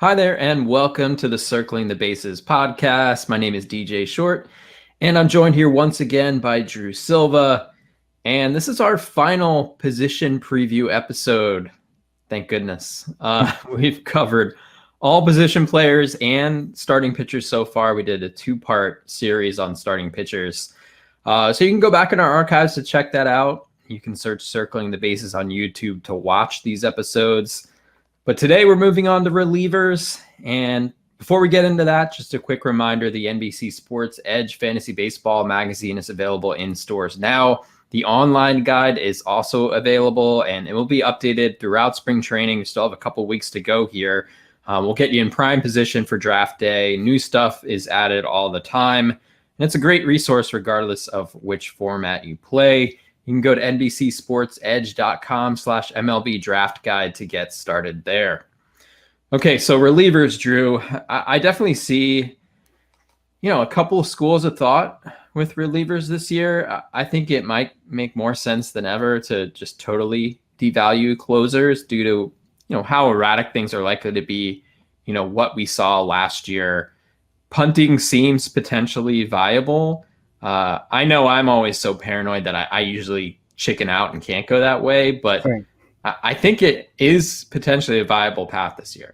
Hi there, and welcome to the Circling the Bases podcast. My name is DJ Short, and I'm joined here once again by Drew Silva. And this is our final position preview episode. Thank goodness. We've covered all position players and starting pitchers so far. We did a two-part series on starting pitchers. So you can go back in our archives to check that out. You can search Circling the Bases on YouTube to watch these episodes. But today we're moving on to relievers. And before we get into that, just a quick reminder, the NBC Sports EDGE Fantasy Baseball magazine is available in stores now. The online guide is also available, and it will be updated throughout spring training. We still have a couple weeks to go here. We'll get you in prime position for draft day. New stuff is added all the time. And it's a great resource regardless of which format you play. You can go to NBCSportsEdge.com/MLB draft guide to get started there. Okay, so relievers, Drew. I definitely see, a couple of schools of thought with relievers this year. I think it might make more sense than ever to just totally devalue closers due to, how erratic things are likely to be, what we saw last year. Punting seems potentially viable. I know I'm always so paranoid that I usually chicken out and can't go that way, but right. I think it is potentially a viable path this year.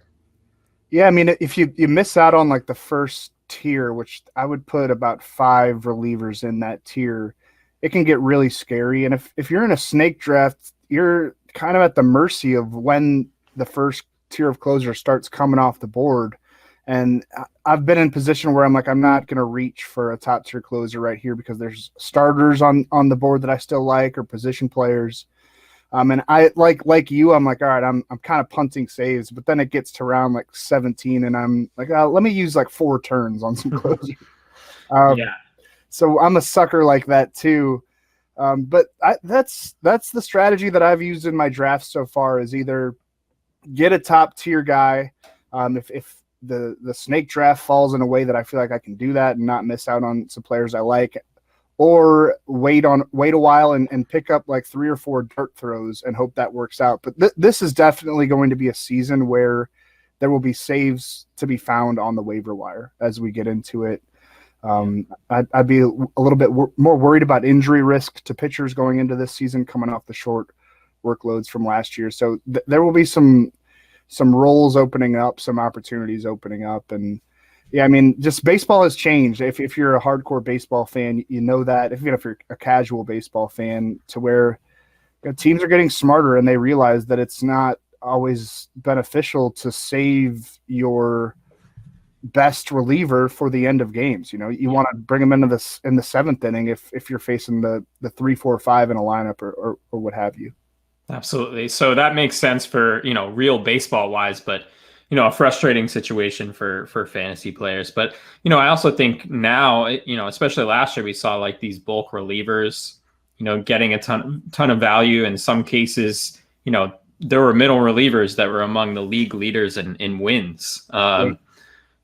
Yeah, I mean, if you miss out on like the first tier, which I would put about 5 relievers in that tier, it can get really scary. And if you're in a snake draft, you're kind of at the mercy of when the first tier of closer starts coming off the board. And I've been in a position where I'm like, I'm not going to reach for a top tier closer right here because there's starters on the board that I still like or position players. And I like you, I'm like, all right, I'm kind of punting saves, but then it gets to round like 17 and I'm like, let me use like 4 turns on some closers. Yeah. So I'm a sucker like that too. But that's the strategy that I've used in my draft so far is either get a top tier guy. If the snake draft falls in a way that I feel like I can do that and not miss out on some players I like, or wait a while and pick up like 3 or 4 dirt throws and hope that works out. But this is definitely going to be a season where there will be saves to be found on the waiver wire as we get into it. I'd be a little bit more worried about injury risk to pitchers going into this season coming off the short workloads from last year. So there will be some roles opening up, some opportunities opening up. And yeah, I mean, just baseball has changed. If you're a hardcore baseball fan, you know that. If you're a casual baseball fan, to where teams are getting smarter and they realize that it's not always beneficial to save your best reliever for the end of games. You want to bring them into this in the 7th inning if you're facing the 3, 4, 5 in a lineup or what have you. Absolutely. So that makes sense for, real baseball wise, but, a frustrating situation for fantasy players. But, I also think now, especially last year, we saw like these bulk relievers, getting a ton of value. In some cases, there were middle relievers that were among the league leaders in wins.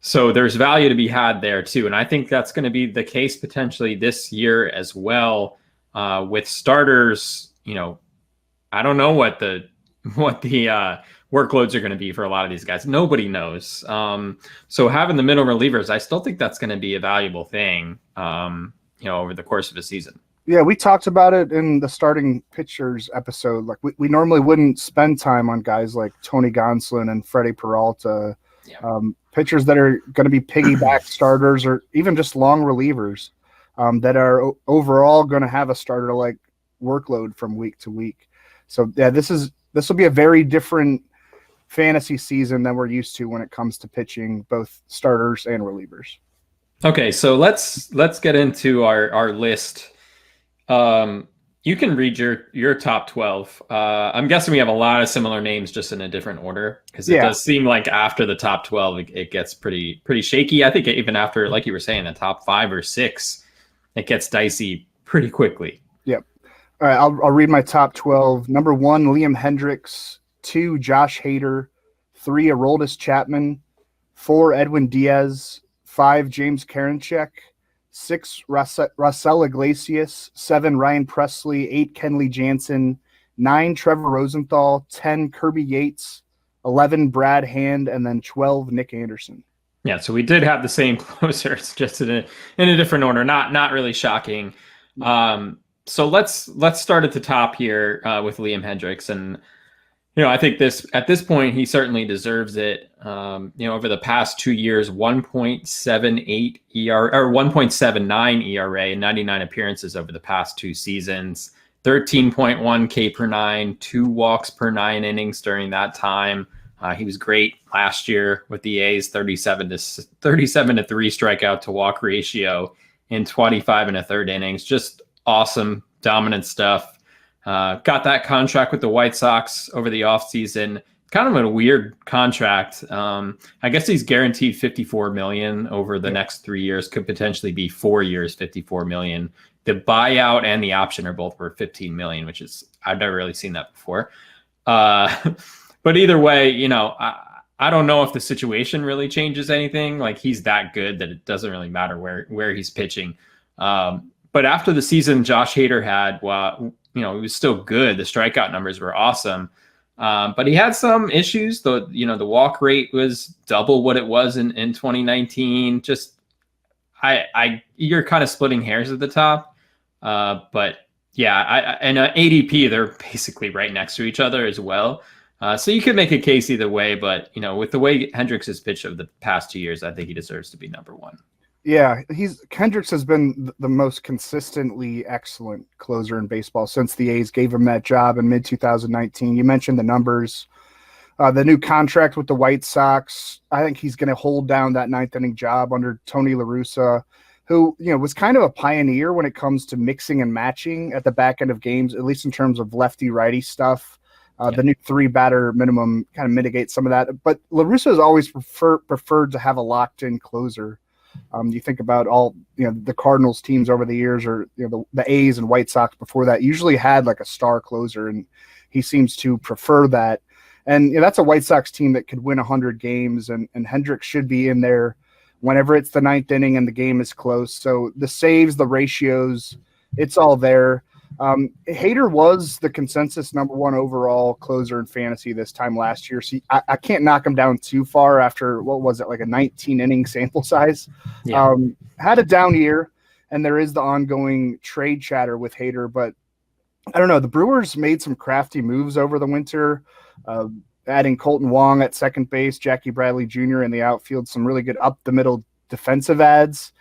So there's value to be had there too. And I think that's going to be the case potentially this year as well, with starters. I don't know what the workloads are going to be for a lot of these guys. Nobody knows. So having the middle relievers, I still think that's going to be a valuable thing, over the course of a season. Yeah, we talked about it in the starting pitchers episode. Like we normally wouldn't spend time on guys like Tony Gonsolin and Freddie Peralta, pitchers that are going to be piggyback starters or even just long relievers that are overall going to have a starter-like workload from week to week. So yeah, this will be a very different fantasy season than we're used to when it comes to pitching, both starters and relievers. Okay, so let's get into our list. You can read your top 12. I'm guessing we have a lot of similar names, just in a different order, because it does seem like after the top 12, it gets pretty shaky. I think even after, like you were saying, the top 5 or 6, it gets dicey pretty quickly. Yep. All right, I'll read my top 12. Number 1, Liam Hendricks. 2, Josh Hader. 3, Aroldis Chapman. 4, Edwin Diaz. 5, James Karinchak. 6, Raisel Iglesias. 7, Ryan Presley. 8, Kenley Jansen. 9, Trevor Rosenthal. 10, Kirby Yates. 11 Brad Hand, and then 12 Nick Anderson. Yeah, so we did have the same closers, just in a different order. Not really shocking. So let's start at the top here with Liam Hendricks, and I think at this point he certainly deserves it. Over the past 2 years, 1.78 ERA or 1.79 ERA and 99 appearances over the past 2 seasons. 13.1 K per 9, 2 walks per 9 innings during that time. He was great last year with the A's, 37 to 3 strikeout to walk ratio in 25 and a third innings. Just awesome, dominant stuff. Got that contract with the White Sox over the offseason. Kind of a weird contract. I guess he's guaranteed $54 million over the next 3 years. Could potentially be 4 years, $54 million. The buyout and the option are both worth $15 million, which is, I've never really seen that before. But either way, I don't know if the situation really changes anything. Like, he's that good that it doesn't really matter where he's pitching. But after the season Josh Hader had, he was still good. The strikeout numbers were awesome. But he had some issues. The walk rate was double what it was in 2019. Just, you're kind of splitting hairs at the top. But yeah, and ADP, they're basically right next to each other as well. So you could make a case either way, but with the way Hendricks has pitched over the past 2 years, I think he deserves to be number one. Yeah, Hendricks has been the most consistently excellent closer in baseball since the A's gave him that job in mid-2019. You mentioned the numbers. The new contract with the White Sox, I think he's going to hold down that ninth inning job under Tony La Russa, who was kind of a pioneer when it comes to mixing and matching at the back end of games, at least in terms of lefty-righty stuff. The new 3-batter minimum kind of mitigates some of that. But La Russa has always preferred to have a locked-in closer. You think about all the Cardinals teams over the years, or the A's and White Sox before that, usually had like a star closer, and he seems to prefer that. And that's a White Sox team that could win 100 games, and Hendricks should be in there whenever it's the ninth inning and the game is close. So the saves, the ratios, it's all there. Hader was the consensus number 1 overall closer in fantasy this time last year. So I can't knock him down too far after, what was it, like a 19 inning sample size. Yeah. Had a down year, and there is the ongoing trade chatter with Hader, but I don't know. The Brewers made some crafty moves over the winter, adding Colton Wong at second base, Jackie Bradley Jr. in the outfield, some really good up the middle defensive ads.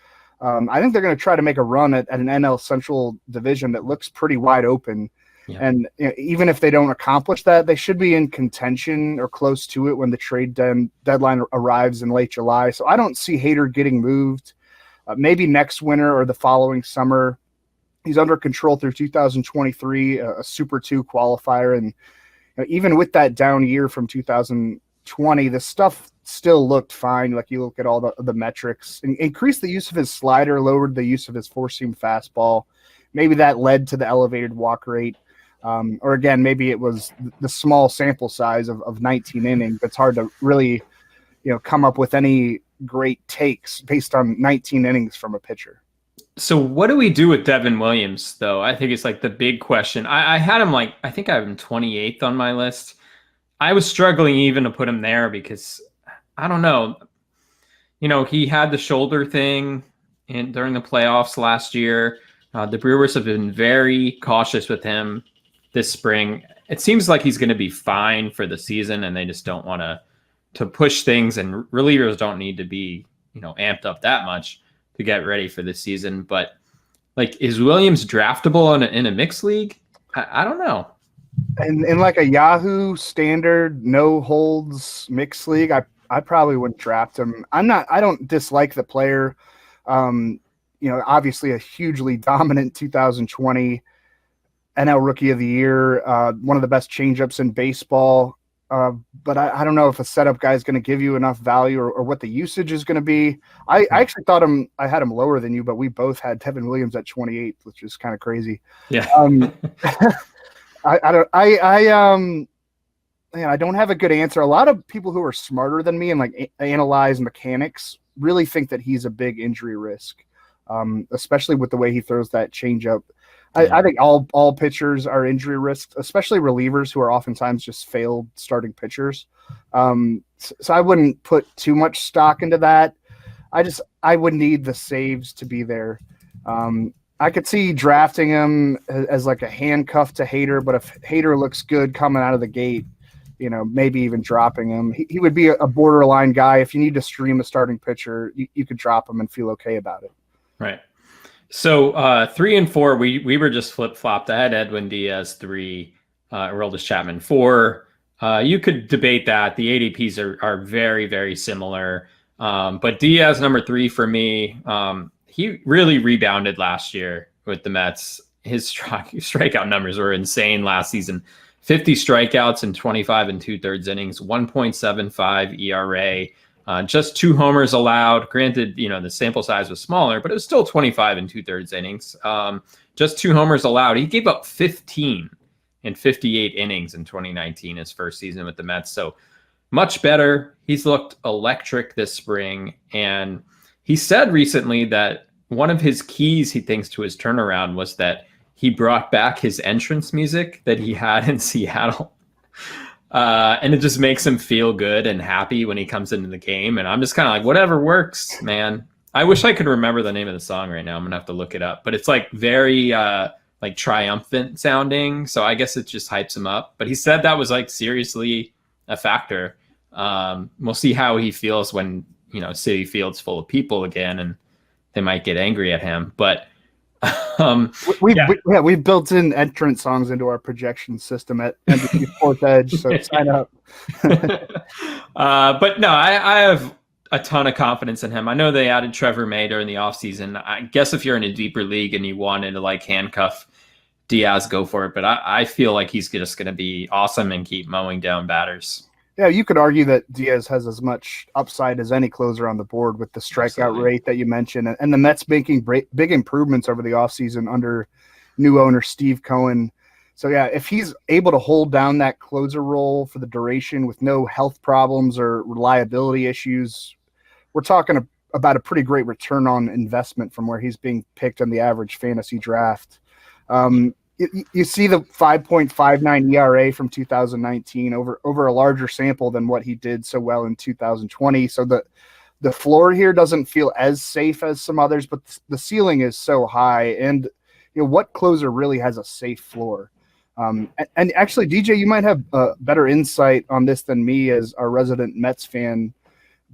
I think they're going to try to make a run at an NL Central division that looks pretty wide open. Yeah. And even if they don't accomplish that, they should be in contention or close to it when the trade deadline arrives in late July. So I don't see Hader getting moved. Maybe next winter or the following summer. He's under control through 2023, a Super 2 qualifier. And even with that down year from 2020, the stuff still looked fine. Like, you look at all the metrics, and increased the use of his slider, lowered the use of his four-seam fastball. Maybe that led to the elevated walk rate. Or again, maybe it was the small sample size of 19 innings. It's hard to really, come up with any great takes based on 19 innings from a pitcher. So what do we do with Devin Williams, though? I think it's like the big question. I had him I think I have him 28th on my list. I was struggling even to put him there because I don't know. He had the shoulder thing during the playoffs last year. The Brewers have been very cautious with him this spring. It seems like he's going to be fine for the season, and they just don't want to push things, and relievers don't need to be, amped up that much to get ready for the season. But is Williams draftable in a mixed league? I don't know. And in like a Yahoo standard, no holds mixed league, I probably wouldn't draft him. I don't dislike the player. Obviously a hugely dominant 2020 NL Rookie of the Year, one of the best changeups in baseball. But I don't know if a setup guy is going to give you enough value or what the usage is going to be. I actually thought I had him lower than you, but we both had Devin Williams at 28th, which is kind of crazy. Yeah. I don't have a good answer. A lot of people who are smarter than me and analyze mechanics really think that he's a big injury risk, especially with the way he throws that changeup. I think all pitchers are injury risks, especially relievers who are oftentimes just failed starting pitchers. So I wouldn't put too much stock into that. I would need the saves to be there. I could see drafting him as like a handcuff to Hader, but if Hader looks good coming out of the gate, maybe even dropping him. He would be a borderline guy. If you need to stream a starting pitcher, you could drop him and feel okay about it. Right. So 3 and 4, we were just flip-flopped. I had Edwin Diaz 3, Aroldis Chapman 4. You could debate that. The ADPs are very, very similar. But Diaz number 3 for me. He really rebounded last year with the Mets. His strikeout numbers were insane last season. 50 strikeouts in 25 and 2/3 innings, 1.75 ERA, just 2 homers allowed. Granted, the sample size was smaller, but it was still 25 and 2/3 innings. Just 2 homers allowed. He gave up 15 in 58 innings in 2019, his first season with the Mets. So much better. He's looked electric this spring. And he said recently that one of his keys, he thinks, to his turnaround was that he brought back his entrance music that he had in Seattle. And it just makes him feel good and happy when he comes into the game. And I'm just kind of like, whatever works, man. I wish I could remember the name of the song right now. I'm going to have to look it up. But it's like very like triumphant sounding. So I guess it just hypes him up. But he said that was like seriously a factor. We'll see how he feels when, Citi Field's full of people again and they might get angry at him. But we've built in entrance songs into our projection system at NBC Sports EDGE, so sign up. But no, I have a ton of confidence in him. I know they added Trevor May during the offseason. I guess if you're in a deeper league and you wanted to like handcuff Diaz, go for it. But I feel like he's just going to be awesome and keep mowing down batters. Yeah, you could argue that Diaz has as much upside as any closer on the board with the strikeout rate that you mentioned. And the Mets making big improvements over the offseason under new owner Steve Cohen. So, yeah, if he's able to hold down that closer role for the duration with no health problems or reliability issues, we're talking about a pretty great return on investment from where he's being picked on the average fantasy draft. You see the 5.59 ERA from 2019 over a larger sample than what he did so well in 2020. So the floor here doesn't feel as safe as some others, but the ceiling is so high. And what closer really has a safe floor? And actually, DJ, you might have better insight on this than me as our resident Mets fan.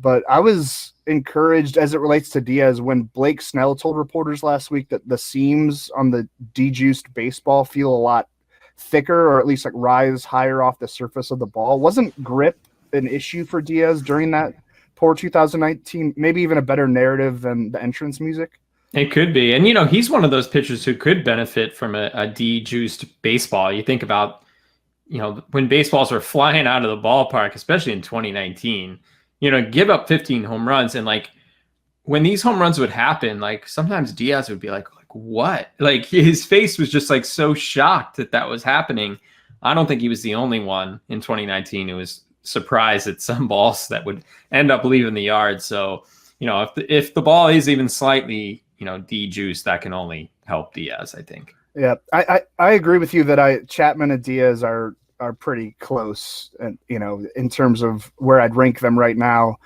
But I was encouraged as it relates to Diaz when Blake Snell told reporters last week that the seams on the dejuiced baseball feel a lot thicker, or at least like rise higher off the surface of the ball. Wasn't grip an issue for Diaz during that poor 2019? Maybe even a better narrative than the entrance music? It could be. And, he's one of those pitchers who could benefit from a dejuiced baseball. You think about, when baseballs were flying out of the ballpark, especially in 2019, give up 15 home runs. And like when these home runs would happen, like sometimes Diaz would be like what? Like his face was just like so shocked that was happening. I don't think he was the only one in 2019 who was surprised at some balls that would end up leaving the yard. So, if the ball is even slightly, de-juiced, that can only help Diaz, I think. Yeah, I agree with you that Chapman and Diaz are pretty close, and in terms of where I'd rank them right now.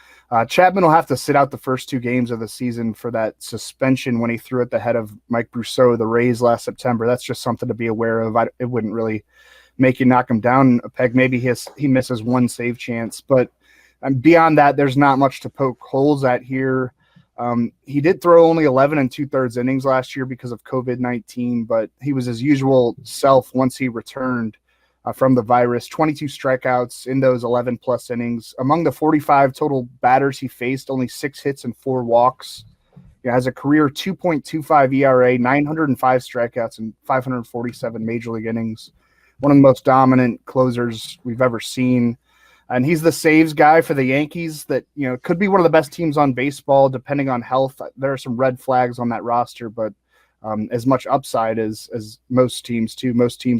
Chapman will have to sit out the first 2 games of the season for that suspension when he threw at the head of Mike Brousseau of the Rays last September. That's just something to be aware of. It wouldn't really make you knock him down a peg. Maybe he misses 1 save chance, but beyond that, there's not much to poke holes at here. He did throw only 11 and 2/3 innings last year because of COVID-19, but he was his usual self once he returned from the virus. 22 strikeouts in those 11-plus innings. Among the 45 total batters he faced, only 6 hits and 4 walks. He has a career 2.25 ERA, 905 strikeouts, and 547 major league innings. One of the most dominant closers we've ever seen. And he's the saves guy for the Yankees that, could be one of the best teams on baseball, depending on health. There are some red flags on that roster, but as much upside as most teams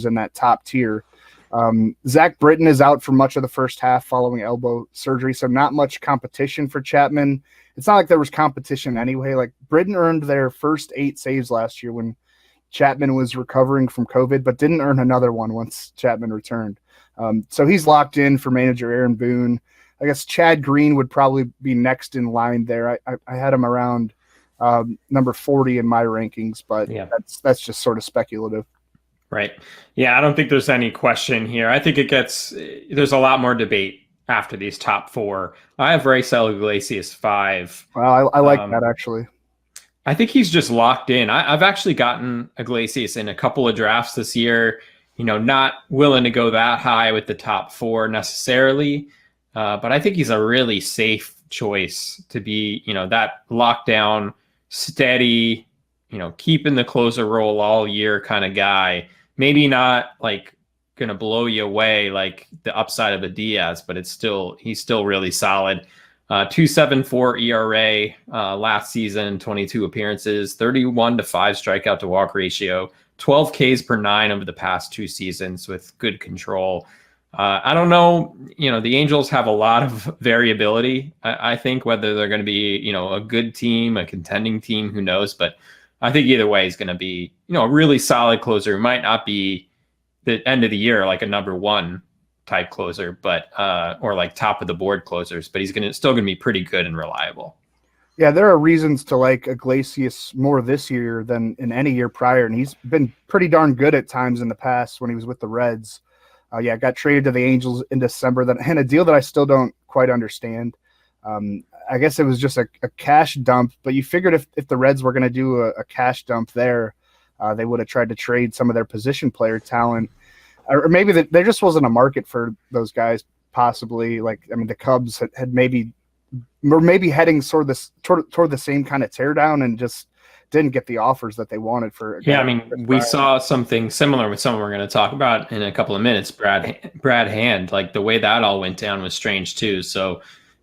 in that top tier. Zach Britton is out for much of the first half following elbow surgery, so not much competition for Chapman. It's not like there was competition anyway. Like Britton earned their first 8 saves last year when Chapman was recovering from COVID, but didn't earn another one once Chapman returned. So he's locked in for manager Aaron Boone. I guess Chad Green would probably be next in line there. I had him around number 40 in my rankings, but that's just sort of speculative. Right. Yeah, I don't think there's any question here. I think there's a lot more debate after these top four. I have Raisel Iglesias 5. Well, I like that actually. I think he's just locked in. I've actually gotten Iglesias in a couple of drafts this year, not willing to go that high with the top four necessarily. But I think he's a really safe choice to be, that lockdown, steady, keeping the closer role all year kind of guy. Maybe not like going to blow you away like the upside of a Diaz, but he's still really solid. 2.74 ERA last season, 22 appearances, 31 to 5 strikeout to walk ratio, 12 Ks per 9 over the past 2 seasons with good control. I don't know, the Angels have a lot of variability. I think whether they're going to be, a good team, a contending team, who knows? But I think either way he's going to be, a really solid closer. Might not be the end of the year like a number 1 type closer, but or like top of the board closers, but he's still going to be pretty good and reliable. Yeah, there are reasons to like Iglesias more this year than in any year prior, and he's been pretty darn good at times in the past when he was with the Reds. Got traded to the Angels in December, and a deal that I still don't quite understand. I guess it was just a cash dump, but you figured if the Reds were going to do a cash dump there, they would have tried to trade some of their position player talent. Or maybe there just wasn't a market for those guys, possibly. The Cubs had maybe heading toward the same kind of teardown and just didn't get the offers that they wanted for. We saw something similar with someone we're going to talk about in a couple of minutes, Brad Hand. Like the way that all went down was strange too. So,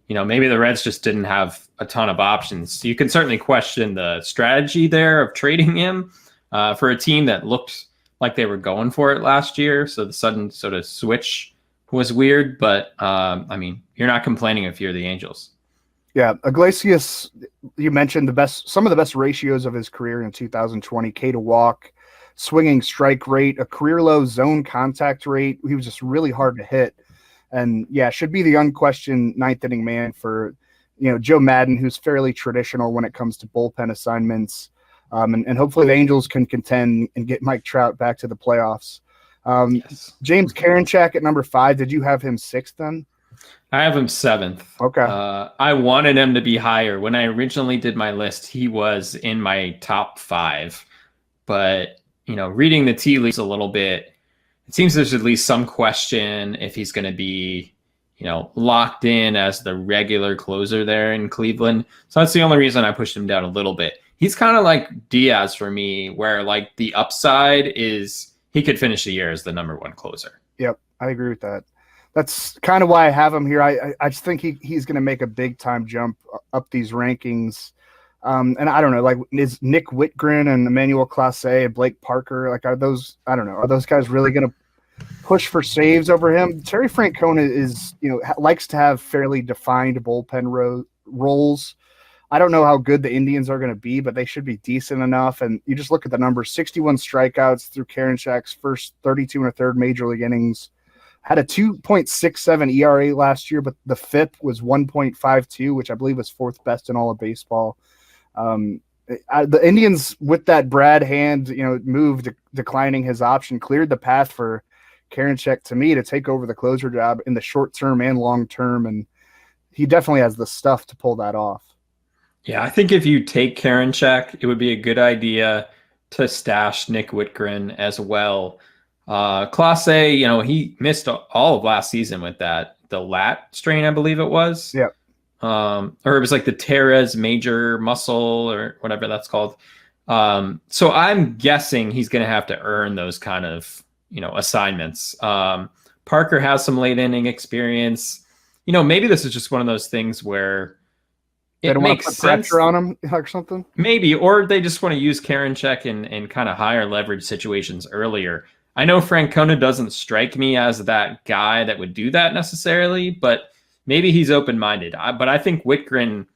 maybe the Reds just didn't have a ton of options. You can certainly question the strategy there of trading him for a team that looked like they were going for it last year. So the sudden sort of switch was weird, but you're not complaining if you're the Angels. Yeah, Iglesias, you mentioned some of the best ratios of his career in 2020, K to walk, swinging strike rate, a career low zone contact rate. He was just really hard to hit. And should be the unquestioned ninth inning man for, Joe Madden, who's fairly traditional when it comes to bullpen assignments. And hopefully the Angels can contend and get Mike Trout back to the playoffs. Yes. James Karinchak at number 5. Did you have him 6th then? I have him 7th. Okay. I wanted him to be higher. When I originally did my list, he was in my top 5. But, reading the tea leaves a little bit, it seems there's at least some question if he's going to be, locked in as the regular closer there in Cleveland. So that's the only reason I pushed him down a little bit. He's kind of like Diaz for me, where like the upside is he could finish the year as the number 1 closer. Yep, I agree with that. That's kind of why I have him here. I just think he's going to make a big time jump up these rankings. And I don't know, like is Nick Whitgren and Emmanuel Clase and Blake Parker, like are those guys really going to push for saves over him? Terry Francona is, likes to have fairly defined bullpen roles. I don't know how good the Indians are going to be, but they should be decent enough. And you just look at the numbers, 61 strikeouts through Karinchak's first 32 1/3 major league innings. Had a 2.67 ERA last year, but the FIP was 1.52, which I believe was 4th best in all of baseball. The Indians, with that Brad Hand, move declining his option, cleared the path for Karinchak, to me, to take over the closer job in the short term and long term, and he definitely has the stuff to pull that off. Yeah, I think if you take Karinchak, it would be a good idea to stash Nick Whitgren as well. Clase, he missed all of last season with the lat strain, I believe it was. Yeah. Or it was like the teres major muscle or whatever that's called. So I'm guessing he's going to have to earn those kind of, assignments. Parker has some late inning experience. Maybe this is just one of those things where it makes sense pressure on him or something. Maybe, or they just want to use Karinchak in kind of higher leverage situations earlier. I know Francona doesn't strike me as that guy that would do that necessarily, but maybe he's open-minded. But I think Whitgren,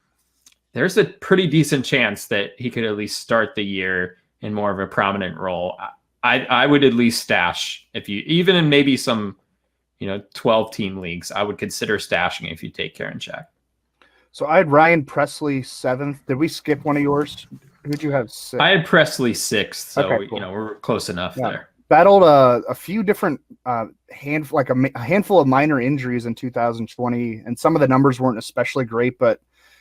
there's a pretty decent chance that he could at least start the year in more of a prominent role. I would at least stash, if you even in maybe some 12-team leagues, I would consider stashing if you take Karinchak. So I had Ryan Presley 7th. Did we skip one of yours? Who'd you have 6th? I had Presley 6th, so okay, cool. We're close enough there. Battled a few different a handful of minor injuries in 2020, and some of the numbers weren't especially great, but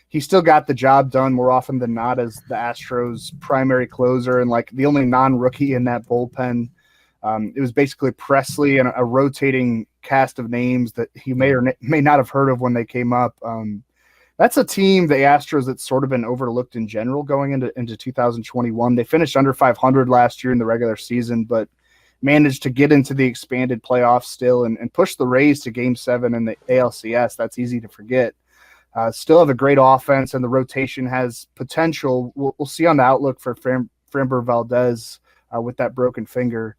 he still got the job done more often than not as the Astros' primary closer and like the only non-rookie in that bullpen. It was basically Presley and a rotating cast of names that he may or may not have heard of when they came up. That's a team, the Astros, that's sort of been overlooked in general going into 2021. They finished under 500 last year in the regular season, but managed to get into the expanded playoffs still and push the Rays to Game 7 in the ALCS. That's easy to forget. Still have a great offense, and the rotation has potential. We'll see on the outlook for Framber Valdez with that broken finger.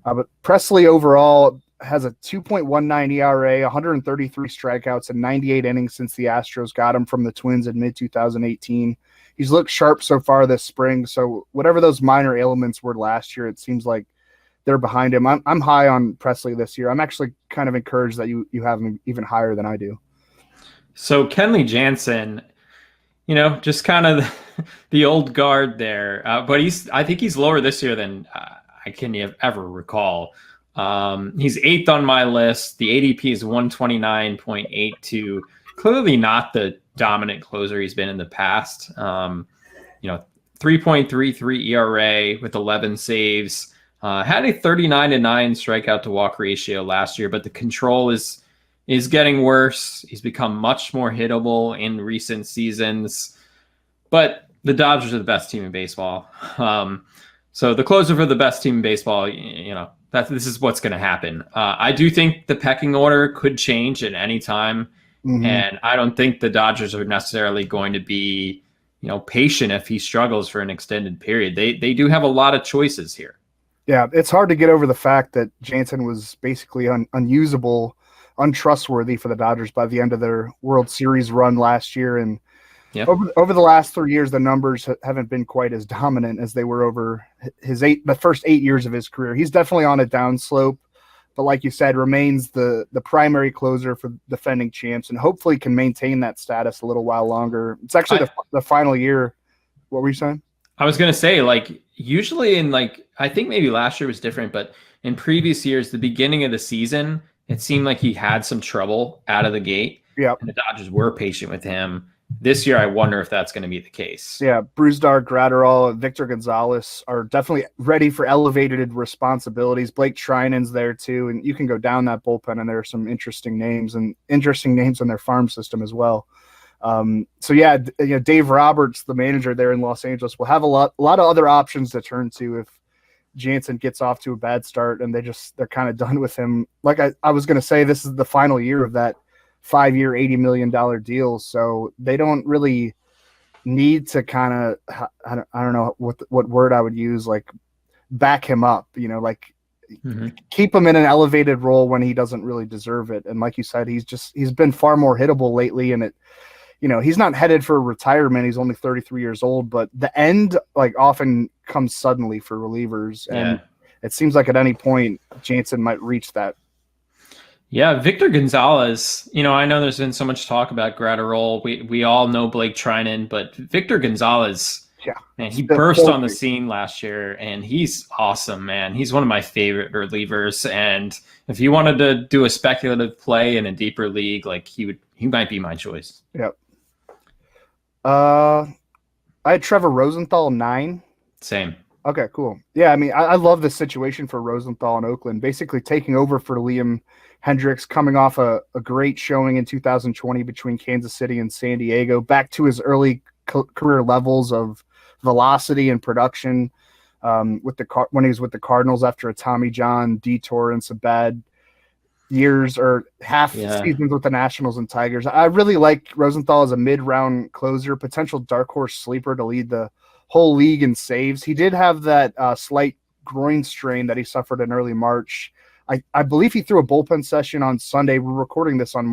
But Presley overall has a 2.19 ERA, 133 strikeouts, and 98 innings since the Astros got him from the Twins in mid-2018. He's looked sharp so far this spring, so whatever those minor ailments were last year, it seems like they're behind him. I'm high on Presley this year. I'm actually kind of encouraged that you have him even higher than I do. So Kenley Jansen, just kind of the old guard there, but I think he's lower this year than I can ever recall. He's 8th on my list. The ADP is 129.82. Clearly not the dominant closer he's been in the past. 3.33 ERA with 11 saves. Had a 39-9 strikeout to walk ratio last year, but the control is getting worse. He's become much more hittable in recent seasons. But the Dodgers are the best team in baseball. So the closer for the best team in baseball, this is what's going to happen. I do think the pecking order could change at any time. Mm-hmm. And I don't think the Dodgers are necessarily going to be, patient if he struggles for an extended period. They do have a lot of choices here. Yeah, it's hard to get over the fact that Jansen was basically unusable, untrustworthy for the Dodgers by the end of their World Series run last year. And yep. Over the last 3 years, the numbers haven't been quite as dominant as they were over the first 8 years of his career. He's definitely on a downslope, but like you said, remains the primary closer for defending champs and hopefully can maintain that status a little while longer. It's actually the final year. What were you saying? I was going to say, usually I think maybe last year was different, but in previous years, the beginning of the season, it seemed like he had some trouble out of the gate. Yeah. And the Dodgers were patient with him. This year, I wonder if that's going to be the case. Yeah, Brusdar, Gratterall, Victor Gonzalez are definitely ready for elevated responsibilities. Blake Trinan's there too, and you can go down that bullpen, and there are some interesting names in their farm system as well. Dave Roberts, the manager there in Los Angeles, will have a lot of other options to turn to if Jansen gets off to a bad start and they're kind of done with him. Like I was going to say, this is the final year of that 5-year, $80 million deal. So they don't really need to kind of, I don't know what word I would use, like back him up, mm-hmm. Keep him in an elevated role when he doesn't really deserve it. And like you said, he's been far more hittable lately, and he's not headed for retirement. He's only 33 years old, but the end often comes suddenly for relievers. And it seems like at any point Jansen might reach that. Yeah, Victor Gonzalez, I know there's been so much talk about Gratterall. We all know Blake Trinan, but Victor Gonzalez, man, he burst on the scene last year, and he's awesome, man. He's one of my favorite relievers, and if you wanted to do a speculative play in a deeper league, he might be my choice. Yep. I had Trevor Rosenthal 9. Same. Okay, cool. Yeah, I love this situation for Rosenthal in Oakland, basically taking over for Liam Hendricks, coming off a great showing in 2020 between Kansas City and San Diego, back to his early career levels of velocity and production when he was with the Cardinals after a Tommy John detour and some bad years or seasons with the Nationals and Tigers. I really like Rosenthal as a mid-round closer, potential dark horse sleeper to lead the whole league in saves. He did have that slight groin strain that he suffered in early March. I believe he threw a bullpen session on Sunday. We're recording this on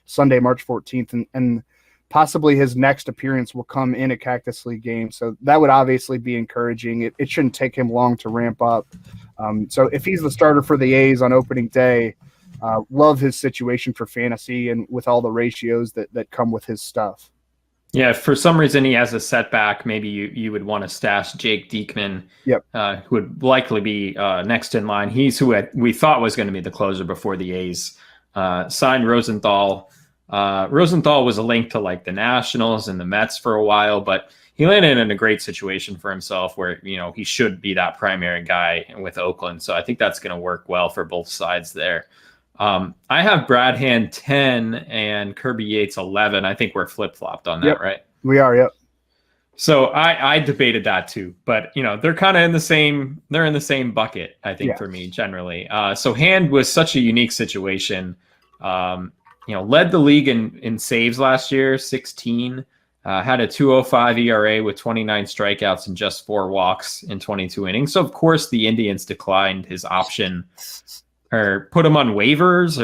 Sunday, March 14th, and possibly his next appearance will come in a Cactus League game. So that would obviously be encouraging. It shouldn't take him long to ramp up. So if he's the starter for the A's on opening day, Love his situation for fantasy and with all the ratios that come with his stuff. Yeah, if for some reason he has a setback, maybe you would want to stash Jake Diekman, who would likely be next in line. He's who we thought was going to be the closer before the A's signed Rosenthal. Rosenthal was a link to like the Nationals and the Mets for a while, but he landed in a great situation for himself where, he should be that primary guy with Oakland. So I think that's going to work well for both sides there. I have Brad Hand 10 and Kirby Yates 11. I think we're flip-flopped on that, right? We are, yep. So I debated that too, but they're kind of in the same bucket, I think, for me generally. So Hand was such a unique situation. Led the league in saves last year, 16. Had a 2.05 ERA with 29 strikeouts and just 4 walks in 22 innings. So of course the Indians declined his option or put him on waivers,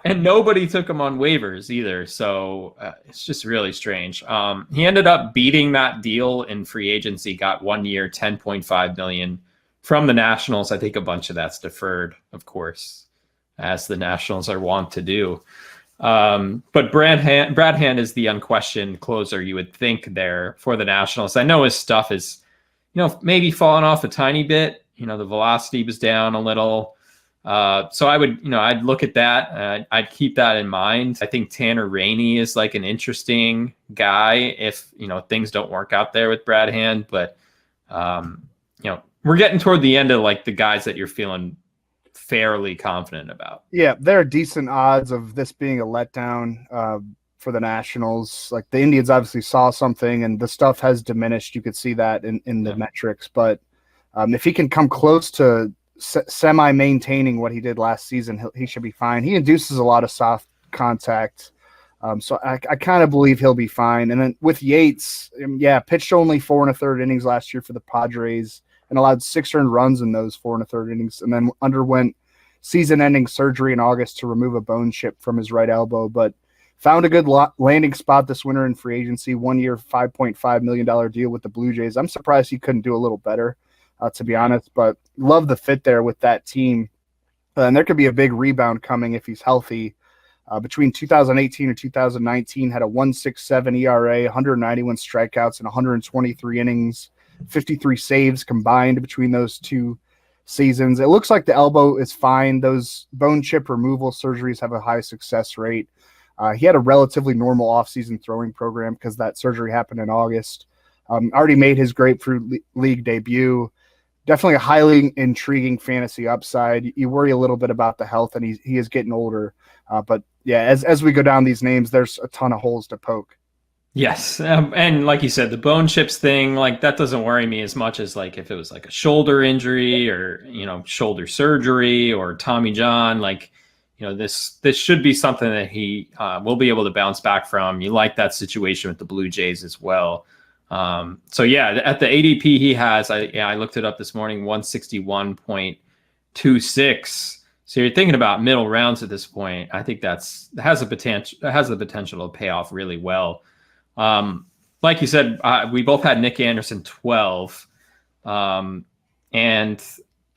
and nobody took him on waivers either. So it's just really strange. He ended up beating that deal in free agency, got 1 year, $10.5 million from the Nationals. I think a bunch of that's deferred, of course, as the Nationals are wont to do. But Brad Hand is the unquestioned closer you would think there for the Nationals. I know his stuff is, maybe fallen off a tiny bit. The velocity was down a little. So I would, I'd look at that. I'd keep that in mind. I think Tanner Rainey is like an interesting guy if, things don't work out there with Brad Hand. But, we're getting toward the end of like the guys that you're feeling fairly confident about. Yeah, there are decent odds of this being a letdown for the Nationals. Like the Indians obviously saw something and the stuff has diminished. You could see that in the metrics. But if he can come close to semi-maintaining what he did last season, he should be fine. He induces a lot of soft contact. So I kind of believe he'll be fine. And then with Yates, pitched only 4 1/3 innings last year for the Padres and allowed 6 earned runs in those 4 1/3 innings, and then underwent season-ending surgery in August to remove a bone chip from his right elbow, but found a good landing spot this winter in free agency, 1 year, $5.5 million deal with the Blue Jays. I'm surprised he couldn't do a little better, to be honest, but love the fit there with that team. And there could be a big rebound coming if he's healthy. Between 2018 and 2019, had a 1.67 ERA, 191 strikeouts, and 123 innings, 53 saves combined between those two seasons. It looks like the elbow is fine. Those bone chip removal surgeries have a high success rate. He had a relatively normal offseason throwing program because that surgery happened in August. Already made his Grapefruit League debut. Definitely a highly intriguing fantasy upside. You worry a little bit about the health, and he is getting older. But yeah, as we go down these names, there's a ton of holes to poke. Yes. And like you said, the bone chips thing, like that doesn't worry me as much as like if it was like a shoulder injury or, shoulder surgery or Tommy John, like, this should be something that he will be able to bounce back from. You like that situation with the Blue Jays as well. So yeah, at the ADP he has, I looked it up this morning, 161.26. So you're thinking about middle rounds at this point. I think has the potential to pay off really well. Like you said, we both had Nick Anderson 12. And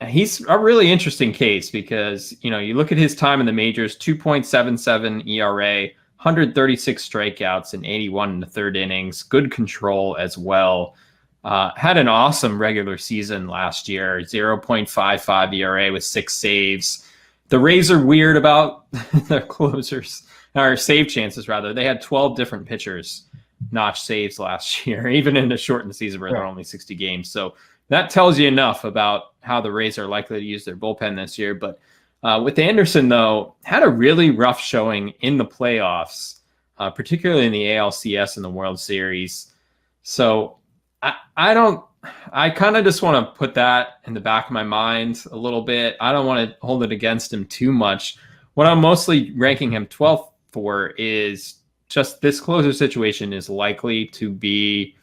he's a really interesting case because, you look at his time in the majors, 2.77 ERA, 136 strikeouts and 81 1/3 innings, good control as well. Had an awesome regular season last year, 0.55 ERA with 6 saves. The Rays are weird about their closers, or save chances rather. They had 12 different pitchers notch saves last year, even in a shortened season where there are only 60 games. So that tells you enough about how the Rays are likely to use their bullpen this year. But with Anderson, though, had a really rough showing in the playoffs, particularly in the ALCS and the World Series. So I kind of just want to put that in the back of my mind a little bit. I don't want to hold it against him too much. What I'm mostly ranking him 12th for is just this closer situation is likely to be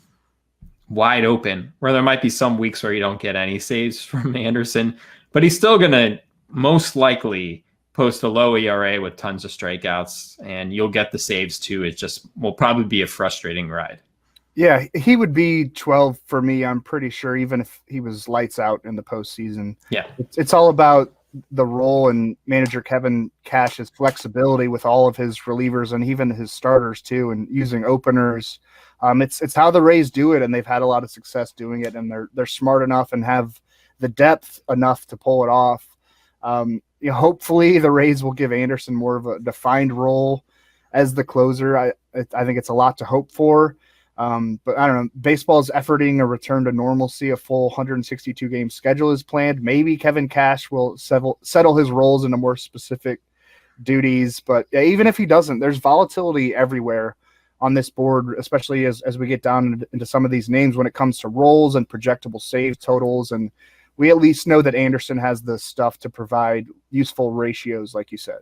wide open, where there might be some weeks where you don't get any saves from Anderson, but he's still going to most likely post a low ERA with tons of strikeouts, and you'll get the saves too. It just will probably be a frustrating ride. Yeah, he would be 12 for me, I'm pretty sure, even if he was lights out in the postseason. Yeah. It's all about the role and manager Kevin Cash's flexibility with all of his relievers and even his starters too, and using openers. It's how the Rays do it, and they've had a lot of success doing it, and they're smart enough and have the depth enough to pull it off. Hopefully the Rays will give Anderson more of a defined role as the closer. I think it's a lot to hope for. But I don't know. Baseball's efforting a return to normalcy. A full 162 game schedule is planned. Maybe Kevin Cash will settle his roles into more specific duties. But even if he doesn't, there's volatility everywhere on this board, especially as we get down into some of these names when it comes to roles and projectable save totals. And we at least know that Anderson has the stuff to provide useful ratios, like you said.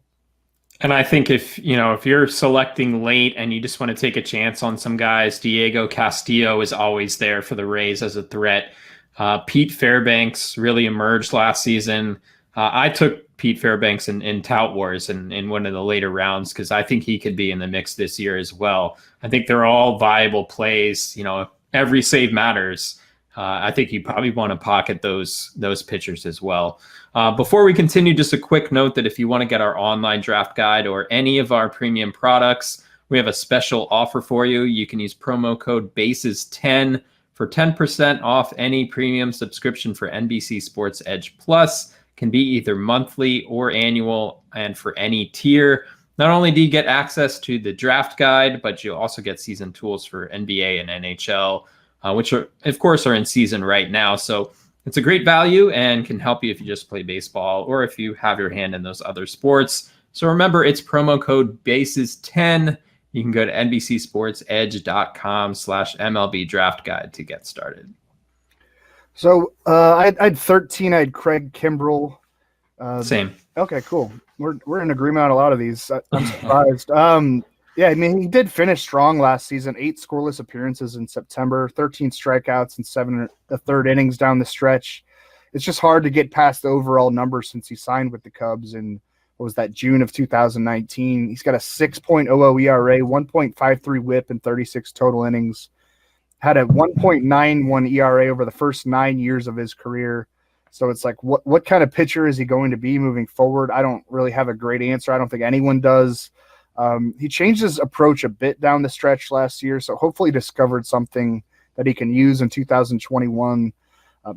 And I think if you're selecting late and you just want to take a chance on some guys, Diego Castillo is always there for the Rays as a threat. Pete Fairbanks really emerged last season. I took Pete Fairbanks in Tout Wars in one of the later rounds because I think he could be in the mix this year as well. I think they're all viable plays. Every save matters. I think you probably want to pocket those pitchers as well. Before we continue, just a quick note that if you want to get our online draft guide or any of our premium products, we have a special offer for you. You can use promo code BASES10 for 10% off any premium subscription for NBC Sports Edge Plus. Can be either monthly or annual, and for any tier. Not only do you get access to the draft guide, but you also get season tools for NBA and NHL, which are, of course, are in season right now. So it's a great value and can help you if you just play baseball or if you have your hand in those other sports. So remember, it's promo code BASES10. You can go to NBCSportsEdge.com/MLB draft guide to get started. So I'd 13. I had Craig Kimbrell. Same. Okay, cool. We're in agreement on a lot of these. I'm surprised. Yeah, I mean, he did finish strong last season. 8 scoreless appearances in September, 13 strikeouts and 7 1/3 innings down the stretch. It's just hard to get past the overall numbers since he signed with the Cubs in, what was that, June of 2019. He's got a 6.00 ERA, 1.53 WHIP, and 36 total innings. Had a 1.91 ERA over the first 9 years of his career. So it's like, what kind of pitcher is he going to be moving forward? I don't really have a great answer. I don't think anyone does. He changed his approach a bit down the stretch last year, so hopefully discovered something that he can use in 2021.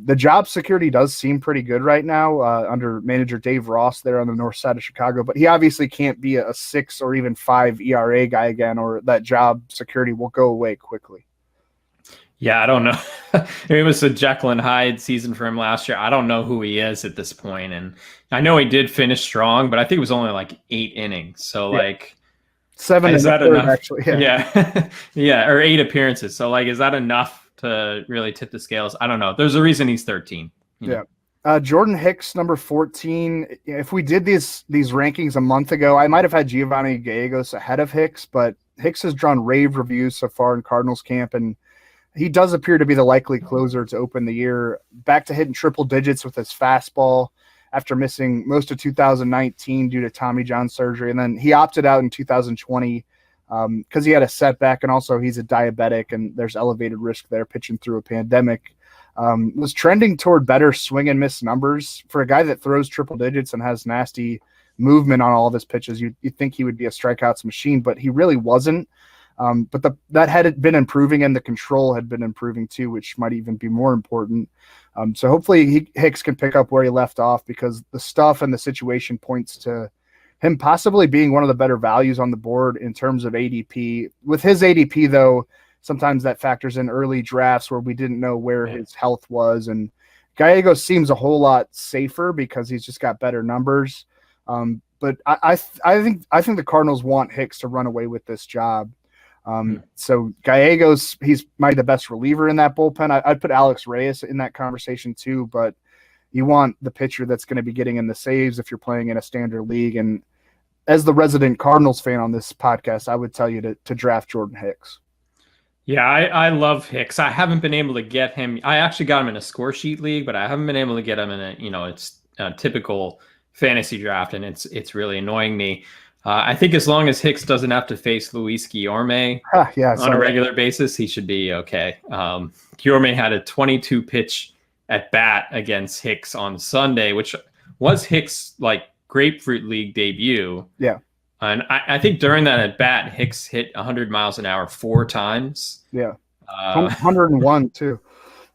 The job security does seem pretty good right now under manager Dave Ross there on the north side of Chicago, but he obviously can't be a 6 or even 5 ERA guy again, or that job security will go away quickly. Yeah, I don't know. It was a Jekyll and Hyde season for him last year. I don't know who he is at this point. And I know he did finish strong, but I think it was only like 8 innings. So like 7 is that enough? Actually, yeah. Yeah, or 8 appearances. So like, is that enough to really tip the scales? I don't know. There's a reason he's 13. Yeah. Jordan Hicks, number 14. If we did these rankings a month ago, I might have had Giovanni Gallegos ahead of Hicks, but Hicks has drawn rave reviews so far in Cardinals camp, and he does appear to be the likely closer to open the year. Back to hitting triple digits with his fastball after missing most of 2019 due to Tommy John surgery. And then he opted out in 2020 because he had a setback, and also he's a diabetic, and there's elevated risk there pitching through a pandemic. Was trending toward better swing and miss numbers. For a guy that throws triple digits and has nasty movement on all of his pitches, you'd think he would be a strikeouts machine, but he really wasn't. But that had been improving, and the control had been improving too, which might even be more important. So hopefully Hicks can pick up where he left off, because the stuff and the situation points to him possibly being one of the better values on the board in terms of ADP. With his ADP, though, sometimes that factors in early drafts where we didn't know where his health was. And Gallegos seems a whole lot safer because he's just got better numbers. But I think the Cardinals want Hicks to run away with this job. So Gallegos, he's might be the best reliever in that bullpen. I'd put Alex Reyes in that conversation too, but you want the pitcher that's going to be getting in the saves if you're playing in a standard league. And as the resident Cardinals fan on this podcast, I would tell you to draft Jordan Hicks. Yeah, I love Hicks. I haven't been able to get him. I actually got him in a score sheet league, but I haven't been able to get him in it's a typical fantasy draft, and it's really annoying me. I think as long as Hicks doesn't have to face Luis Guillorme on a regular basis, he should be okay. Guillorme had a 22 pitch at bat against Hicks on Sunday, which was Hicks' like Grapefruit League debut. Yeah. And I think during that at bat, Hicks hit 100 miles an hour 4 times. Yeah. 101 too.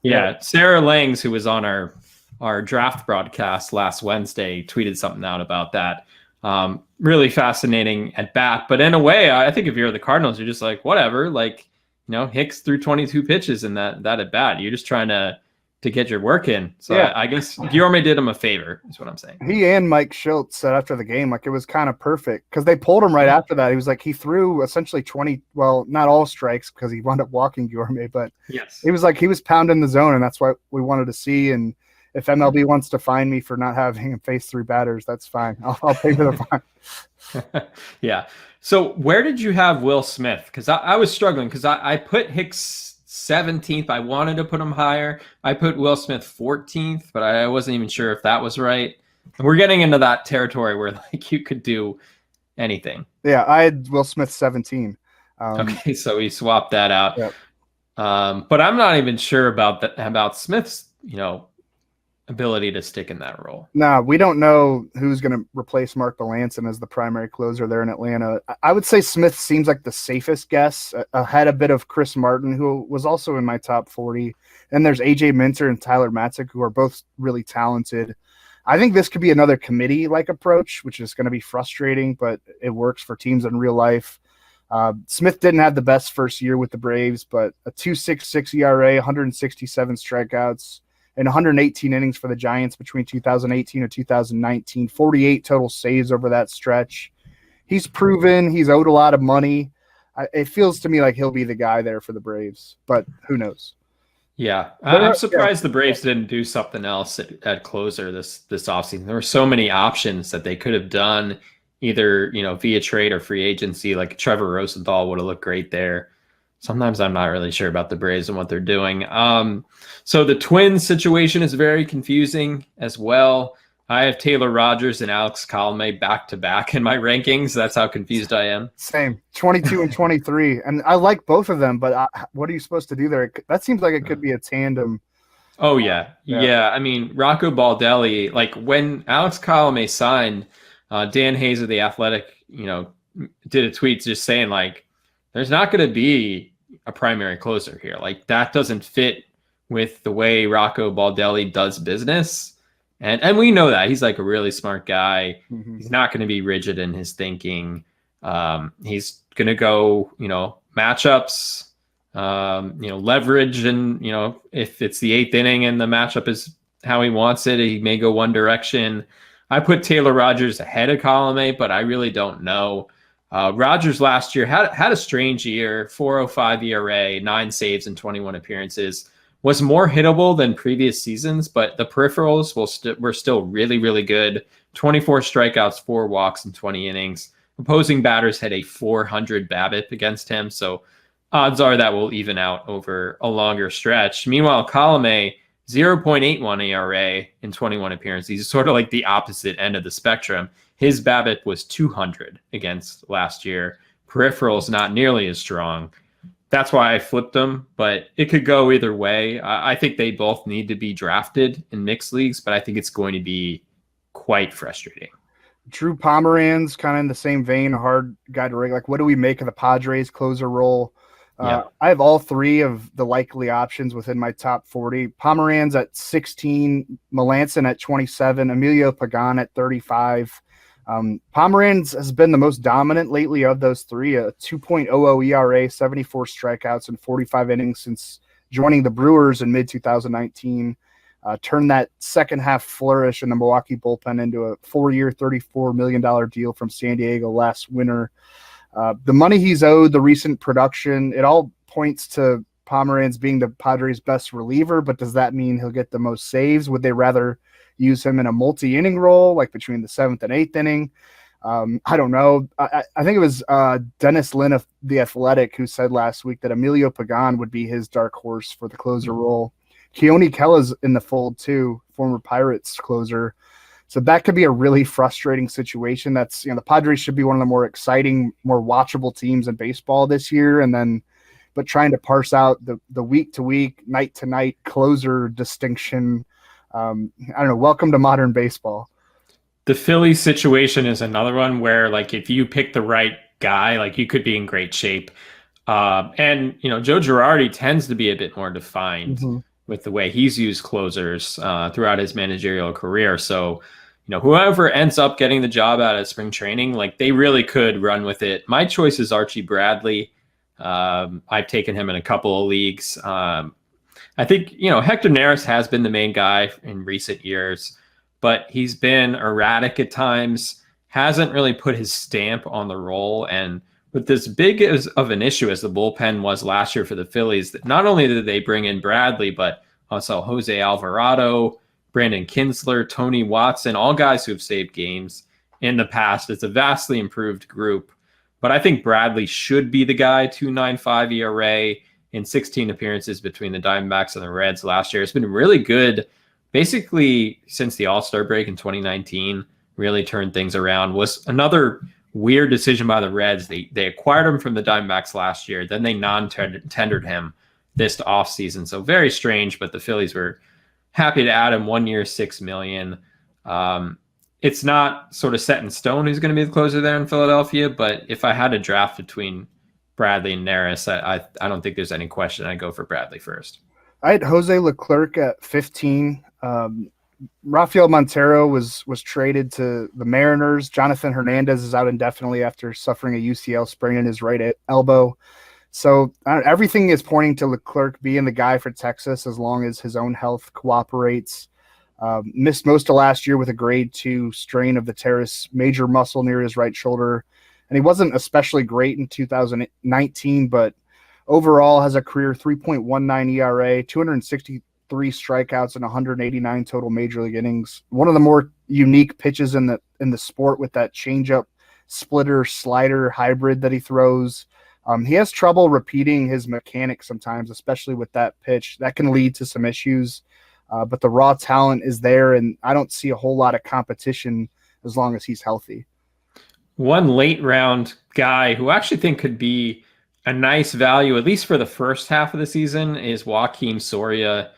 Yeah. Sarah Langs, who was on our draft broadcast last Wednesday, tweeted something out about that. Really fascinating at bat. But in a way, I think if you're the Cardinals, you're just like, whatever. Like, Hicks threw 22 pitches in that at bat. You're just trying to get your work in. So yeah. I guess Guillorme did him a favor, is what I'm saying. He and Mike Schultz said after the game, like, it was kind of perfect because they pulled him right after that. He was like, he threw essentially 20, well, not all strikes because he wound up walking Guillorme, but yes, it was like he was pounding the zone, and that's what we wanted to see. And if MLB wants to fine me for not having him face 3 batters, that's fine. I'll pay for the fine. Yeah. So where did you have Will Smith? Because I was struggling because I put Hicks 17th. I wanted to put him higher. I put Will Smith 14th, but I wasn't even sure if that was right. And we're getting into that territory where like you could do anything. Yeah, I had Will Smith 17. Okay, so we swapped that out. Yep. But I'm not even sure about Smith's, ability to stick in that role. No, we don't know who's going to replace Mark Melanson as the primary closer there in Atlanta. I would say Smith seems like the safest guess. Ahead a bit of Chris Martin, who was also in my top 40. And there's AJ Minter and Tyler Matzik, who are both really talented. I think this could be another committee-like approach, which is going to be frustrating, but it works for teams in real life. Smith didn't have the best first year with the Braves, but a 2.66 ERA, 167 strikeouts, and 118 innings for the Giants between 2018 and 2019, 48 total saves over that stretch. He's proven he's owed a lot of money. It feels to me like he'll be the guy there for the Braves, but who knows? Yeah, I'm surprised the Braves didn't do something else at closer this offseason. There were so many options that they could have done, either via trade or free agency. Like Trevor Rosenthal would have looked great there. Sometimes I'm not really sure about the Braves and what they're doing. So the Twins situation is very confusing as well. I have Taylor Rogers and Alex Colomé back-to-back in my rankings. That's how confused I am. Same, 22 and 23. And I like both of them, but what are you supposed to do there? That seems like it could be a tandem. Oh, yeah. I mean, Rocco Baldelli, like when Alex Colomé signed, Dan Hayes of The Athletic, did a tweet just saying, like, there's not going to be a primary closer here. Like, that doesn't fit with the way Rocco Baldelli does business. And we know that. He's like a really smart guy. Mm-hmm. He's not going to be rigid in his thinking. He's going to go, matchups, leverage. And, if it's the 8th inning and the matchup is how he wants it, he may go one direction. I put Taylor Rogers ahead of Colomé, but I really don't know. Rogers last year had a strange year, 4.05 ERA, 9 saves in 21 appearances, was more hittable than previous seasons, but the peripherals were still really, really good. 24 strikeouts, 4 walks in 20 innings. Opposing batters had a 400 BABIP against him, so odds are that will even out over a longer stretch. Meanwhile, Colomé, 0.81 ERA in 21 appearances. He's sort of like the opposite end of the spectrum. His BABIP was 200 against last year. Peripherals not nearly as strong. That's why I flipped them, but it could go either way. I think they both need to be drafted in mixed leagues, but I think it's going to be quite frustrating. Drew Pomeranz, kind of in the same vein, a hard guy to rate. Like, what do we make of the Padres closer role? I have all 3 of the likely options within my top 40. Pomeranz at 16, Melanson at 27, Emilio Pagan at 35. Pomeranz has been the most dominant lately of those 3, a 2.00 ERA, 74 strikeouts in 45 innings since joining the Brewers in mid-2019. Turned that second half flourish in the Milwaukee bullpen into a 4-year, $34 million deal from San Diego last winter. The money he's owed, the recent production, it all points to Pomeranz being the Padres' best reliever, but does that mean he'll get the most saves? Would they rather use him in a multi-inning role, like between the 7th and 8th inning? I don't know. I think it was Dennis Lynn of The Athletic who said last week that Emilio Pagan would be his dark horse for the closer role. Keone Kella's in the fold too, former Pirates closer. So that could be a really frustrating situation. That's, the Padres should be one of the more exciting, more watchable teams in baseball this year. But trying to parse out the week-to-week, night-to-night closer distinction, I don't know. Welcome to modern baseball. The Phillies situation is another one where, like, if you pick the right guy, like, you could be in great shape. And, Joe Girardi tends to be a bit more defined with the way he's used closers throughout his managerial career. So, whoever ends up getting the job out of spring training, like, they really could run with it. My choice is Archie Bradley. I've taken him in a couple of leagues. I think, Hector Neris has been the main guy in recent years, but he's been erratic at times, hasn't really put his stamp on the role. And with as big of an issue as the bullpen was last year for the Phillies, that not only did they bring in Bradley, but also Jose Alvarado, Brandon Kinsler, Tony Watson, all guys who have saved games in the past. It's a vastly improved group. But I think Bradley should be the guy. 2.95 ERA in 16 appearances between the Diamondbacks and the Reds last year. It's been really good basically since the All-Star break in 2019. Really turned things around. Was another weird decision by the Reds. They acquired him from the Diamondbacks last year. Then they non-tendered him this offseason. So very strange, but the Phillies were happy to add him 1 year, $6 million. It's not sort of set in stone who's going to be the closer there in Philadelphia, but if I had a draft between Bradley and Neris, I don't think there's any question. I'd go for Bradley first. I had Jose Leclerc at 15. Rafael Montero was traded to the Mariners. Jonathan Hernandez is out indefinitely after suffering a UCL sprain in his right elbow. So everything is pointing to Leclerc being the guy for Texas as long as his own health cooperates. Missed most of last year with a grade 2 strain of the teres major muscle near his right shoulder. And he wasn't especially great in 2019, but overall has a career 3.19 ERA, 263 strikeouts, and 189 total major league innings. One of the more unique pitches in the sport with that changeup, splitter, slider hybrid that he throws. He has trouble repeating his mechanics sometimes, especially with that pitch. That can lead to some issues. But the raw talent is there, and I don't see a whole lot of competition as long as he's healthy. One late round guy who I actually think could be a nice value, at least for the first half of the season, is Joaquim Soria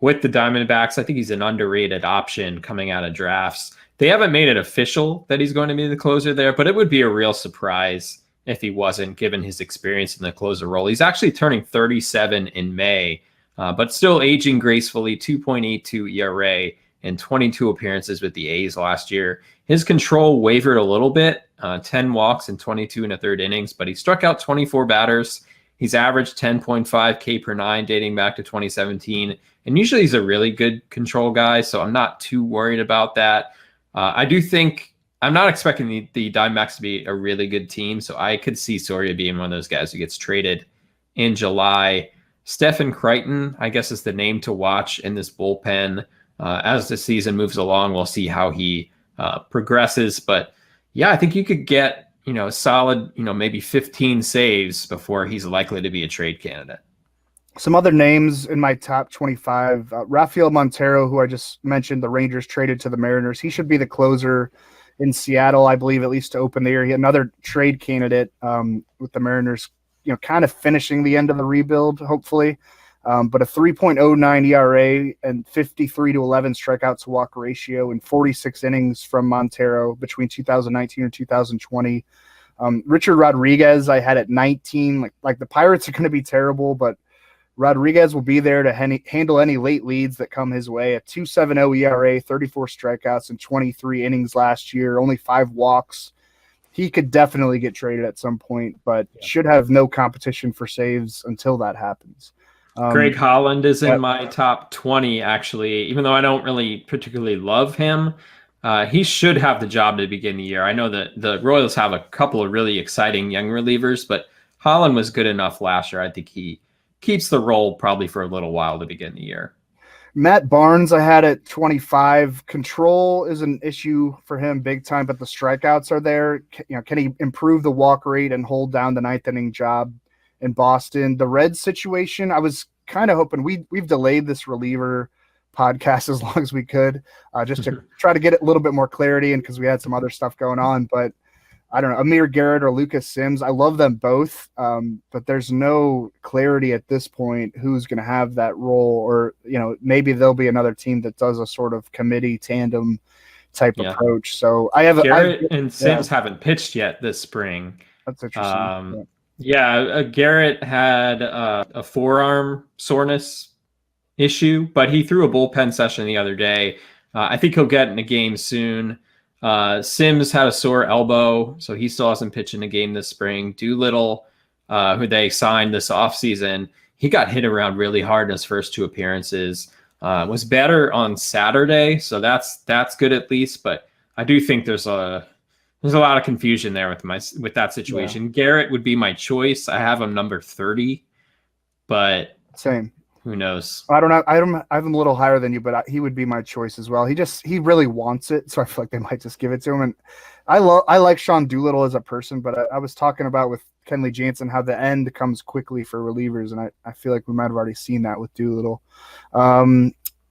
with the Diamondbacks. I think he's an underrated option coming out of drafts. They haven't made it official that he's going to be the closer there, but it would be a real surprise if he wasn't, given his experience in the closer role. He's actually turning 37 in May, but still aging gracefully. 2.82 ERA and 22 appearances with the A's last year. His control wavered a little bit, 10 walks and 22 and a third innings, but he struck out 24 batters. He's averaged 10.5 K per nine dating back to 2017. And usually he's a really good control guy, so I'm not too worried about that. I do think I'm not expecting the Diamondbacks to be a really good team, so I could see Soria being one of those guys who gets traded in July. Stephen Crichton, I guess, is the name to watch in this bullpen. As the season moves along, we'll see how he progresses. But yeah, I think you could get, a solid, maybe 15 saves before he's likely to be a trade candidate. Some other names in my top 25, Raphael Montero, who I just mentioned, the Rangers traded to the Mariners. He should be the closer in Seattle, I believe, at least to open the year. Another trade candidate with the Mariners, kind of finishing the end of the rebuild, hopefully. But a 3.09 ERA and 53 to 11 strikeout to walk ratio and 46 innings from Montero between 2019 and 2020. Richard Rodriguez, I had at 19. Like the Pirates are going to be terrible, but Rodriguez will be there to handle any late leads that come his way. A 2.70 ERA, 34 strikeouts, and 23 innings last year, only 5 walks. He could definitely get traded at some point, but should have no competition for saves until that happens. Greg Holland is in my top 20, actually, even though I don't really particularly love him. He should have the job to begin the year. I know that the Royals have a couple of really exciting young relievers, but Holland was good enough last year. I think he keeps the role probably for a little while to begin the year. Matt Barnes, I had at 25. Control is an issue for him big time, but the strikeouts are there. Can he improve the walk rate and hold down the ninth inning job in Boston? The Reds situation, I was kind of hoping we've delayed this reliever podcast as long as we could, just to try to get a little bit more clarity, and because we had some other stuff going on. But I don't know, Amir Garrett or Lucas Sims, I love them both, but there's no clarity at this point who's going to have that role, or maybe there'll be another team that does a sort of committee tandem type approach. So Garrett and Sims haven't pitched yet this spring. That's interesting. Garrett had a forearm soreness issue, but he threw a bullpen session the other day. I think he'll get in a game soon. Sims had a sore elbow, so he still hasn't pitched in a game this spring. Doolittle, who they signed this offseason, he got hit around really hard in his first 2 appearances. Was better on Saturday, so that's good at least. But I do think there's a lot of confusion there with that situation. Yeah. Garrett would be my choice. I have him number 30, but same. Who knows? I don't know. I have him a little higher than you, but he would be my choice as well. He really wants it, so I feel like they might just give it to him. And I like Sean Doolittle as a person, but I was talking about with Kenley Jansen how the end comes quickly for relievers, and I feel like we might have already seen that with Doolittle.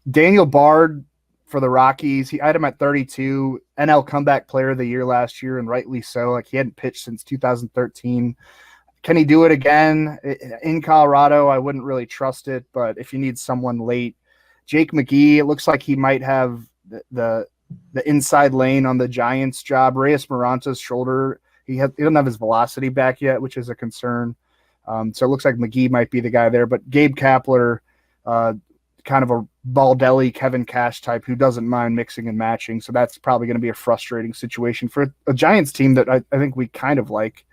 Daniel Bard for the Rockies, I had him at 32, NL Comeback Player of the Year last year, and rightly so. Like, he hadn't pitched since 2013. Can he do it again? In Colorado, I wouldn't really trust it, but if you need someone late, Jake McGee, it looks like he might have the inside lane on the Giants job. Reyes Moranta's shoulder, he doesn't have his velocity back yet, which is a concern. So it looks like McGee might be the guy there, but Gabe Kapler, kind of a Baldelli, Kevin Cash type who doesn't mind mixing and matching. So that's probably going to be a frustrating situation for a Giants team that I think we kind of like.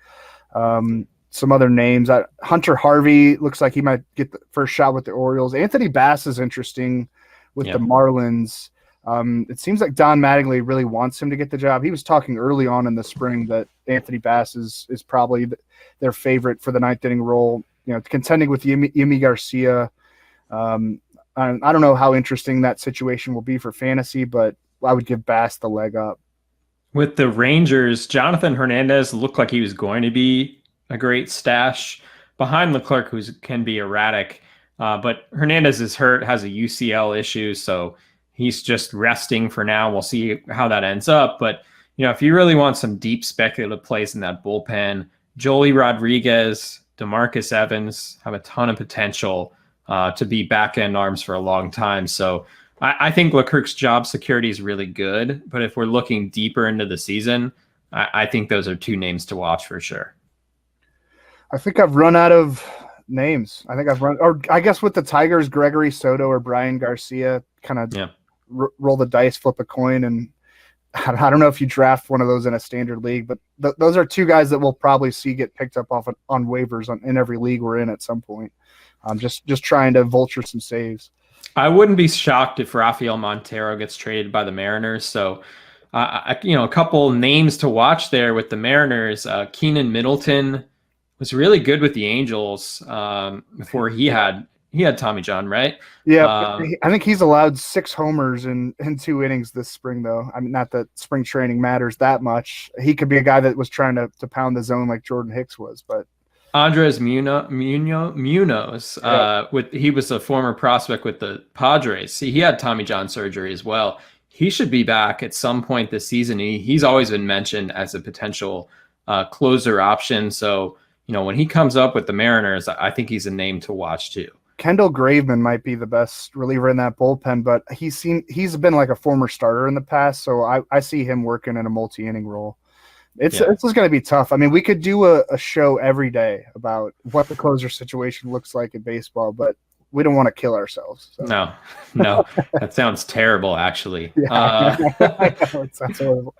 Some other names. Hunter Harvey looks like he might get the first shot with the Orioles. Anthony Bass is interesting with the Marlins. It seems like Don Mattingly really wants him to get the job. He was talking early on in the spring that Anthony Bass is probably their favorite for the 9th inning role, contending with Yimi Garcia. I don't know how interesting that situation will be for fantasy, but I would give Bass the leg up. With the Rangers, Jonathan Hernandez looked like he was going to be a great stash behind Leclerc, who can be erratic. But Hernandez is hurt, has a UCL issue, so he's just resting for now. We'll see how that ends up. But, if you really want some deep speculative plays in that bullpen, Joely Rodriguez, DeMarcus Evans have a ton of potential to be back-end arms for a long time. So I think Leclerc's job security is really good. But if we're looking deeper into the season, I think those are 2 names to watch for sure. I think I've run out of names. I guess with the Tigers, Gregory Soto or Brian Garcia, kind of roll the dice, flip a coin. And I don't know if you draft one of those in a standard league, but those are 2 guys that we'll probably see get picked up on waivers in every league we're in at some point. Just trying to vulture some saves. I wouldn't be shocked if Raphael Montero gets traded by the Mariners. So, a couple names to watch there with the Mariners. Keenan Middleton was really good with the Angels before he had Tommy John, right? Yeah, I think he's allowed 6 homers in 2 innings this spring, though. I mean, not that spring training matters that much. He could be a guy that was trying to pound the zone like Jordan Hicks was, but Andres Munoz, he was a former prospect with the Padres. He had Tommy John surgery as well. He should be back at some point this season. He's always been mentioned as a potential closer option. So, when he comes up with the Mariners, I think he's a name to watch too. Kendall Graveman might be the best reliever in that bullpen, but he's been like a former starter in the past, so I see him working in a multi-inning role. It's going to be tough. I mean, we could do a show every day about what the closer situation looks like in baseball, but we don't want to kill ourselves. So. No, that sounds terrible, actually. Yeah, it sounds horrible.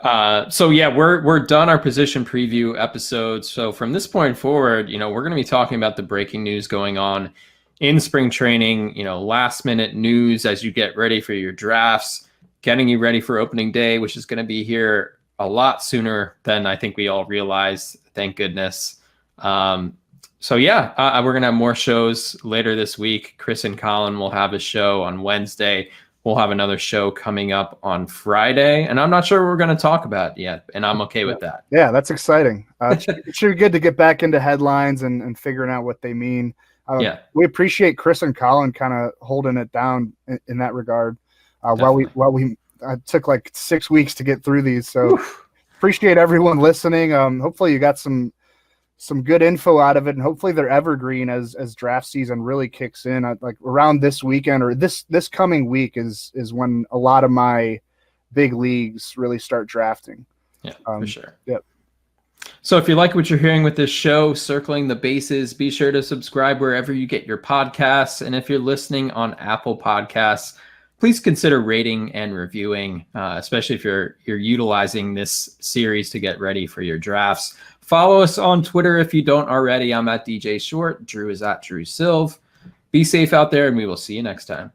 So we're done our position preview episodes. So from this point forward, we're going to be talking about the breaking news going on in spring training, last minute news as you get ready for your drafts, getting you ready for opening day, which is going to be here a lot sooner than I think we all realize. Thank goodness. We're going to have more shows later this week. Chris and Colin will have a show on Wednesday. We'll have another show coming up on Friday, and I'm not sure what we're going to talk about yet, and I'm okay with that. Yeah, that's exciting. It should be good to get back into headlines and figuring out what they mean. We appreciate Chris and Colin kind of holding it down in that regard. While we took like 6 weeks to get through these, so appreciate everyone listening. Hopefully you got some good info out of it, and hopefully they're evergreen as draft season really kicks in. Like around this weekend or this coming week is when a lot of my big leagues really start drafting. Yeah, for sure. Yep. So if you like what you're hearing with this show, Circling the Bases, be sure to subscribe wherever you get your podcasts. And if you're listening on Apple Podcasts, please consider rating and reviewing, especially if you're utilizing this series to get ready for your drafts. Follow us on Twitter if you don't already. I'm at DJ Short. Drew is at Drew Silva. Be safe out there, and we will see you next time.